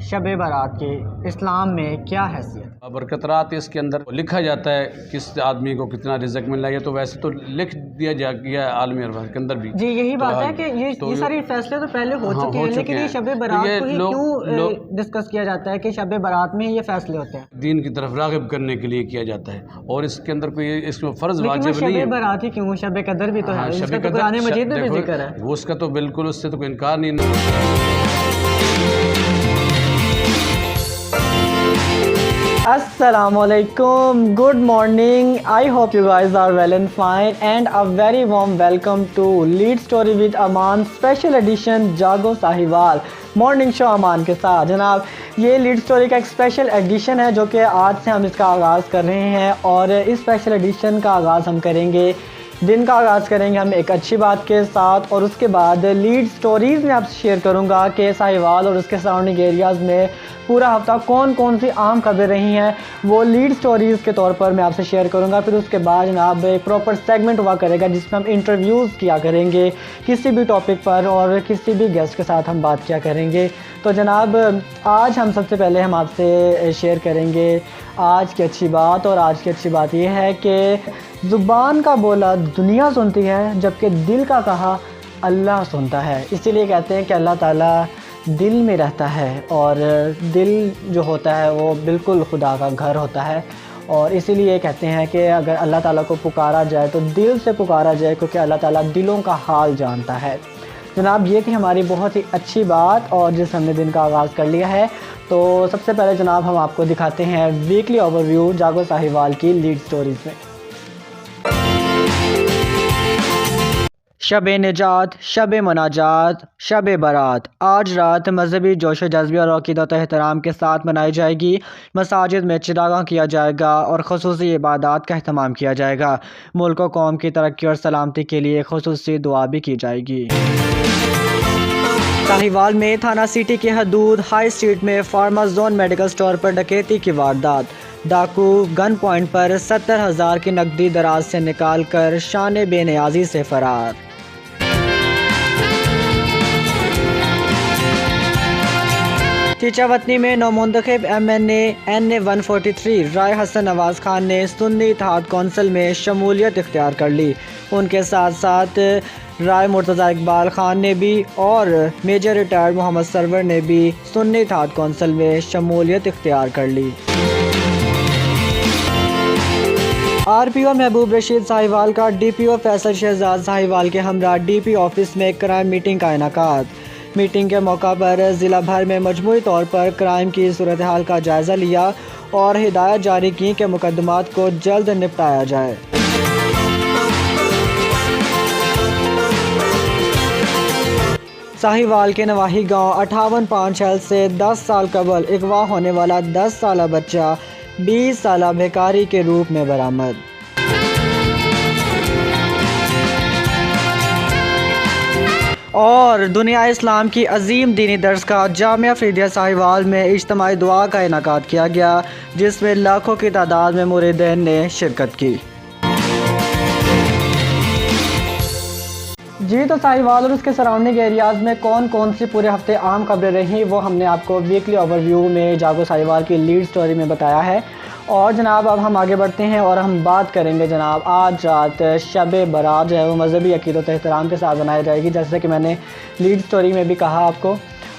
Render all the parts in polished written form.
शब बारात की इस्लाम में क्या हैसियत? बरकत रात इसके अंदर लिखा जाता है किस आदमी को कितना रिज़्क मिलना है। ये तो वैसे तो लिख दिया गया आलमी अरबाज के अंदर भी। जी यही बात है कि ये सारे फैसले तो पहले हो चुके हैं, लेकिन ये शब बारात को ही क्यों डिस्कस किया जाता है कि शब बारात में ये फैसले होते हैं? दीन की तरफ राग़िब करने के लिए किया जाता है और इसके अंदर कोई इसमें फ़र्ज़ वाजिब नहीं है। शब बारात ही क्यों? शब कदर भी तो है, इसका तो कुरान मजीद में भी जिक्र है। वो उसका तो बिल्कुल उससे तो कोई इनकार नहीं। Assalamualaikum, good morning. I hope you guys are well and fine, and a very warm welcome to Lead Story with Aman Special Edition जागो साहिवाल मॉर्निंग शो अमान के साथ। जनाब ये लीड स्टोरी का एक स्पेशल एडिशन है जो कि आज से हम इसका आगाज़ कर रहे हैं, और इस स्पेशल एडिशन का आगाज़ हम करेंगे, दिन का आगाज़ करेंगे हम एक अच्छी बात के साथ, और उसके बाद लीड स्टोरीज़ में आपसे शेयर करूंगा कि साहिवाल और उसके सराउंडिंग एरियाज़ में पूरा हफ्ता कौन कौन सी आम खबरें रही हैं, वो लीड स्टोरीज़ के तौर पर मैं आपसे शेयर करूंगा। फिर उसके बाद जनाब एक प्रॉपर सेगमेंट हुआ करेगा जिसमें हम इंटरव्यूज़ किया करेंगे किसी भी टॉपिक पर, और किसी भी गेस्ट के साथ हम बात किया करेंगे। तो जनाब आज हम सबसे पहले हम आपसे शेयर करेंगे आज की अच्छी बात, और आज की अच्छी बात ये है कि ज़ुबान का बोला दुनिया सुनती है, जबकि दिल का कहा अल्लाह सुनता है। इसीलिए कहते हैं कि अल्लाह ताला दिल में रहता है, और दिल जो होता है वो बिल्कुल खुदा का घर होता है, और इसीलिए कहते हैं कि अगर अल्लाह ताला को पुकारा जाए तो दिल से पुकारा जाए, क्योंकि अल्लाह ताला दिलों का हाल जानता है। जनाब ये थी हमारी बहुत ही अच्छी बात, और जिस हमने दिन का आगाज़ कर लिया है, तो सबसे पहले जनाब हम आपको दिखाते हैं वीकली ओवरव्यू जागो साहिवाल की लीड स्टोरीज़ में। शब निजात, शब मनाजात, शब बारात आज रात मजहबी जोश जज्बे और अक़ीदत और एहतराम के साथ मनाई जाएगी। मसाजिद में चिरागा किया जाएगा और ख़ुसूसी इबादत का अहतमाम किया जाएगा। मुल्क और कौम की तरक्की और सलामती के लिए ख़ुसूसी दुआ भी की जाएगी। साहिवाल में थाना सिटी की हदूद हाई स्ट्रीट में फार्मा जोन मेडिकल स्टोर पर डकैती की वारदात। डाकू गन पॉइंट पर 70,000 की नकदी दराज से निकाल कर शान बेनियाजी से फरार। चीचावतनी में नौमुंतखब MNA NA 143 राय हसन नवाज़ खान ने सुन्नी इत्तेहाद कौंसिल में शमूलियत इख्तियार कर ली। उनके साथ साथ राय मुर्तज़ा इकबाल खान ने भी और मेजर रिटायर्ड मोहम्मद सरवर ने भी सुन्नी इत्तेहाद कौंसिल में शमूलियत इख्तियार कर ली। RPO महबूब रशीद साहिवाल का DPO फैसल शहजाद साहिवाल के हमरा DP ऑफिस में क्राइम मीटिंग का इनेकाद। मीटिंग के मौका पर ज़िला भर में मजमूई तौर पर क्राइम की सूरत हाल का जायज़ा लिया और हिदायत जारी की कि मुकदमात को जल्द निपटाया जाए। साहिवाल के नवाही गांव 58 पांचहल से 10 साल कबल अगवा होने वाला 10 साला बच्चा 20 साला भिखारी के रूप में बरामद। और दुनिया इस्लाम की अजीम दीनी दर्स का जामिया फरीदिया साहिवाल में इज्तिमाई दुआ का इनेकाद किया गया, जिसमें लाखों की तादाद में मुरीदीन ने शिरकत की। जी तो साहिवाल और उसके सराउंडिंग एरियाज़ में कौन कौन सी पूरे हफ्ते आम खबरें रहीं वो हमने आपको वीकली ओवरव्यू में जागो साहिवाल की लीड स्टोरी में बताया है। और जनाब अब हम आगे बढ़ते हैं और हम बात करेंगे जनाब आज रात शब बारात जो है वो मजहबी अक़ीदत एहतराम के साथ मनाई जाएगी, जैसे कि मैंने लीड स्टोरी में भी कहा आपको।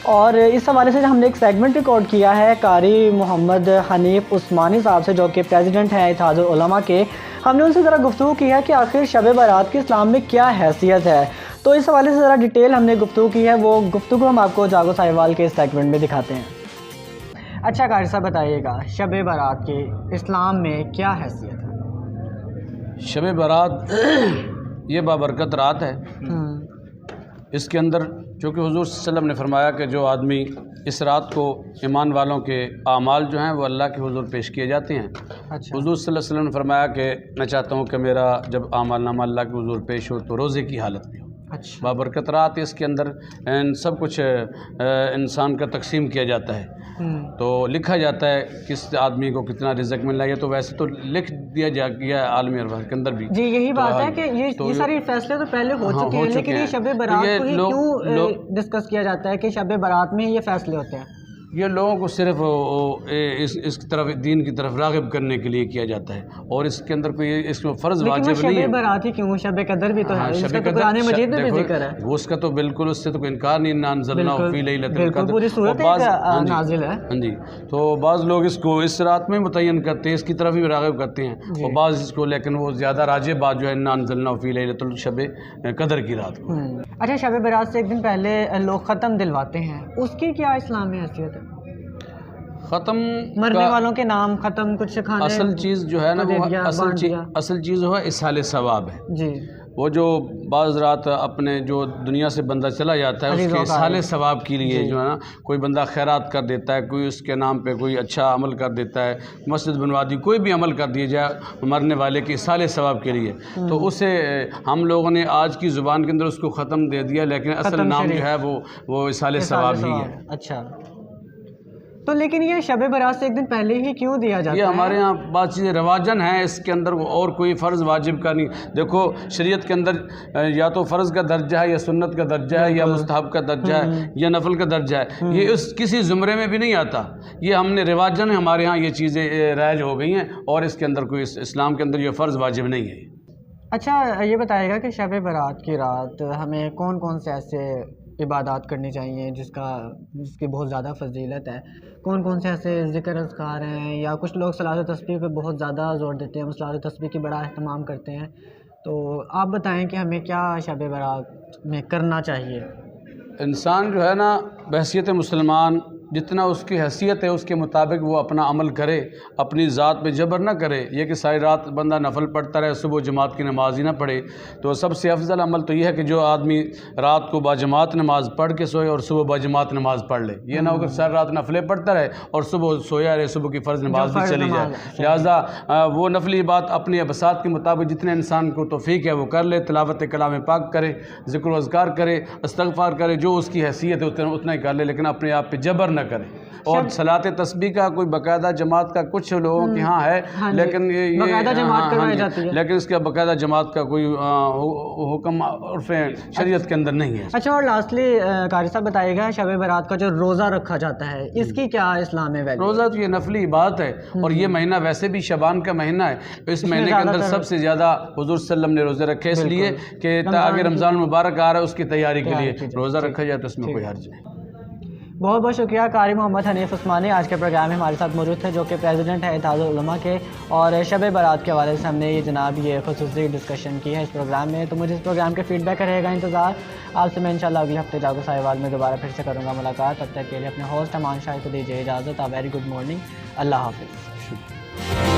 और इस हवाले से हमने एक सेगमेंट रिकॉर्ड किया है कारी मोहम्मद हनीफ उस्मानी साहब से, जो कि प्रेसिडेंट हैं इत्तेहादुल उलमा के। हमने उनसे ज़रा गुफ्तगू की है कि आखिर शब बारात की इस्लाम में क्या हैसियत है, तो इस हवाले से ज़रा डिटेल हमने गुफ्तगू की है। वो गुफ्तगू हम आपको जागो साहिवाल के इस सेगमेंट में दिखाते हैं। अच्छा कारी साहब बताइएगा, शब बारात की इस्लाम में क्या हैसियत है? शब बारात ये बाबरकत रात है। इसके अंदर चूँकि हुज़ूर सल्लल्लाहु अलैहि वसल्लम ने फरमाया कि जो आदमी इस रात को ईमान वालों के आमाल जो हैं वो अल्लाह के हुज़ूर पेश किए जाते हैं। अच्छा। हुज़ूर सल्लल्लाहु अलैहि वसल्लम ने फरमाया कि मैं चाहता हूँ कि मेरा जब आमाल नामा अल्लाह के हुज़ूर पेश हो तो रोज़े की हालत में हो। अच्छा। बाबरकत रात इसके अंदर सब कुछ इंसान का तकसीम किया जाता है, तो लिखा जाता है किस आदमी को कितना रिज़्क मिलना है। ये तो वैसे तो लिख दिया गया है आलमी अरबाज के अंदर भी। जी यही बात है कि ये सारे फैसले तो पहले हो चुके हैं, लेकिन ये शब बारात को ही क्यों डिस्कस किया जाता है कि शब बारात में ये फैसले होते हैं? ये लोगों को सिर्फ इस तरफ दीन की तरफ राग़िब करने के लिए किया जाता है और इसके अंदर कोई इसमें फ़र्ज़ वाजिब नहीं है। शब बारात ही क्यों, शब कदर भी तो है, इसका तो कुरान मजीद में भी जिक्र है। उसका तो बिल्कुल, उससे तो कोई इनकार नहीं, ना अंज़लनाहु फ़ी लैलतिल क़द्र, पूरी सूरत नाज़िल है। हाँ जी, तो बाज़ लोग इसको इस रात में मुतय्यन करते हैं, इसकी तरफ ही राग़िब करते हैं और बाज़ इसको, लेकिन वो ज़्यादा राजिब बात जो है ना अंज़लनाहु फ़ी लैलतिल शब कदर की रात को। अच्छा, शब बारात से एक दिन पहले लोग ख़त्म दिलवाते हैं, उसकी क्या इस्लाम में हैसियत है? ख़त्म मरने वालों के नाम ख़त्म कुछ खाने, असल चीज़ जो है ना वो असल चीज़ जो है इसाले सवाब है जी। वो जो बाज़ रात अपने जो दुनिया से बंदा चला जाता है उसके इसाले सवाब के लिए जो है ना, कोई बंदा खैरात कर देता है, कोई उसके नाम पे कोई अच्छा अमल कर देता है, मस्जिद बनवा दी, कोई भी अमल कर दिया जाए मरने वाले के इसाले सवाब के लिए, तो उसे हम लोगों ने आज की ज़ुबान के अंदर उसको ख़त्म दे दिया, लेकिन असल नाम जो है वो इसाले सवाब ही है। अच्छा, तो लेकिन ये शब बारात से एक दिन पहले ही क्यों दिया जाता है? ये हमारे यहाँ बात चीज़ें रवाजन हैं, इसके अंदर और कोई फ़र्ज़ वाजिब का नहीं। देखो शरीयत के अंदर या तो फ़र्ज़ का दर्जा है, या सुन्नत का दर्जा है, या मुस्तहब का दर्जा है, या नफल का दर्जा है, ये इस किसी ज़ुमरे में भी नहीं आता। ये हमने रिवाजन है, हमारे यहाँ ये चीज़ें राइज हो गई हैं और इसके अंदर कोई इस्लाम के अंदर ये फ़र्ज़ वाजिब नहीं है। अच्छा, ये बताएगा कि शब बारात की रात हमें कौन कौन से ऐसे इबादत करनी चाहिए जिसकी बहुत ज़्यादा फजीलत है? कौन कौन से ऐसे ज़िक्र अज़कार हैं? या कुछ लोग सलात तस्बीह पे बहुत ज़्यादा ज़ोर देते हैं, सलात तस्बीह की बड़ा अहतमाम करते हैं, तो आप बताएं कि हमें क्या शब बारात में करना चाहिए? इंसान जो है ना, बहैसियत मुसलमान जितना उसकी हैसियत है उसके मुताबिक वो अपना अमल करे, अपनी ज़ात पे जबर ना करे। ये कि सारी रात बंदा नफल पढ़ता रहे, सुबह जमात की नमाज ही ना पढ़े, तो सबसे अफजल अमल तो यह है कि जो आदमी रात को बाजमात नमाज पढ़ के सोए और सुबह बाजमात नमाज पढ़ ले। ये ना हो कि सारी रात नफले पढ़ता रहे और सुबह सोया रहे, सुबह की फ़र्ज़ नमाज भी चली जाए। लिहाजा वो नफली बात अपनी अबसात के मुताबिक जितने इंसान को तौफीक है वो कर ले, तिलावत कलाम पाक करे, ज़िक्र अज़कार करे, इस्तग़फ़ार करे, जो उसकी हैसियत है उतना ही कर ले, लेकिन अपने आप पे जबर न करें। और सलात तस्बीह का कोई बाकायदा जमात का कुछ लोगों के यहाँ है, लेकिन ये बाकायदा जमात करवाई जाती है, लेकिन इसका बाकायदा जमात का कोई हुक्म उर्फ़ शरीयत के अंदर नहीं है। अच्छा, और लास्टली कारी साहब बताइएगा, शब बारात का जो रोज़ा रखा जाता है इसकी क्या इस्लाम में वैल्यू? रोज़ा तो ये नफली इबादत है और ये महीना वैसे भी शबान का महीना है, इस महीने के अंदर सबसे ज़्यादा हुज़ूर सल्लल्लाहु अलैहि वसल्लम ने रोज़े रखे इसलिए कि आगे रमज़ान मुबारक आ रहा है, उसकी तैयारी के लिए रोज़ा रखा जाए, तो इसमें कोई हर्ज नहीं। बहुत बहुत शुक्रिया कारी मोहम्मद हनीफ उस्मानी आज के प्रोग्राम में हमारे साथ मौजूद थे, जो कि प्रेसिडेंट है इत्तेहादुल उलमा के, और शब बारात के हवाले से हमने ये ख़ुसूसी डिस्कशन की है इस प्रोग्राम में। तो मुझे इस प्रोग्राम के फीडबैक रहेगा इंतज़ार आपसे। मैं इंशाल्लाह अगले हफ्ते जागो साहिवाल में दोबारा फिर से करूँगा मुलाकात। तब तक के लिए अपने होस्ट अमान शाह को दीजिए इजाज़त। वेरी गुड मॉर्निंग, अल्लाह हाफ़िज़।